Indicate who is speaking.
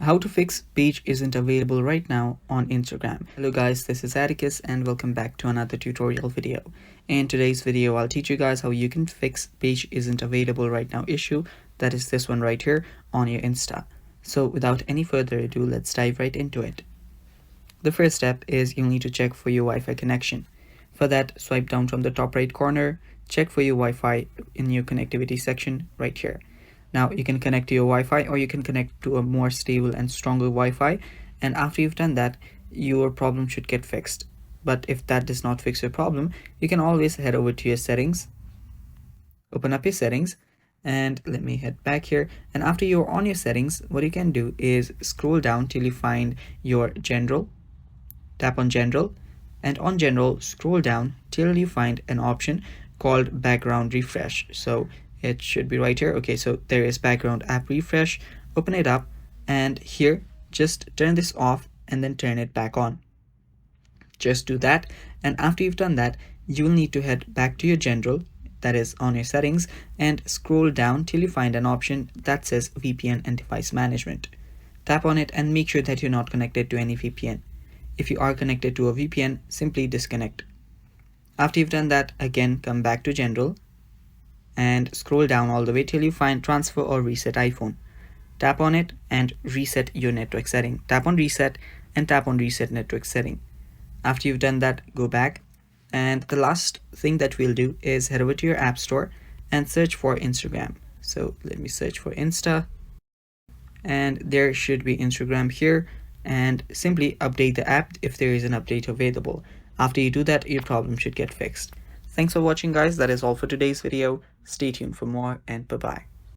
Speaker 1: How to fix page isn't available right now on Instagram. Hello guys, this is Atticus and welcome back to another tutorial video. In today's video, I'll teach you guys how you can fix page isn't available right now issue, that is this one right here on your Insta. So without any further ado, let's dive right into it. The first step is you'll need to check for your Wi-Fi connection. For that, swipe down from the top right corner, check for your Wi-Fi in your connectivity section right here. Now you can connect to your Wi-Fi or you can connect to a more stable and stronger Wi-Fi, and after you've done that, your problem should get fixed. But if that does not fix your problem, you can always head over to your settings, open up your settings, and let me head back here. And after you're on your settings, what you can do is scroll down till you find your general, tap on general, and on general scroll down till you find an option called background refresh. So it should be right here. Okay, so there is background app refresh. Open it up, and here just turn this off and then turn it back on. Just do that, and after you've done that, you'll need to head back to your general, that is on your settings, and scroll down till you find an option that says VPN and device management. Tap on it and make sure that you're not connected to any VPN. If you are connected to a VPN, simply disconnect. After you've done that, again come back to general and scroll down all the way till you find transfer or reset iPhone. Tap on it and reset your network setting. Tap on reset and tap on reset network setting. After you've done that, go back, and the last thing that we'll do is head over to your app store and search for Instagram. So let me search for Insta, and there should be Instagram here, and simply update the app if there is an update available. After you do that, your problem should get fixed. Thanks for watching guys, that is all for today's video. Stay tuned for more, and bye bye.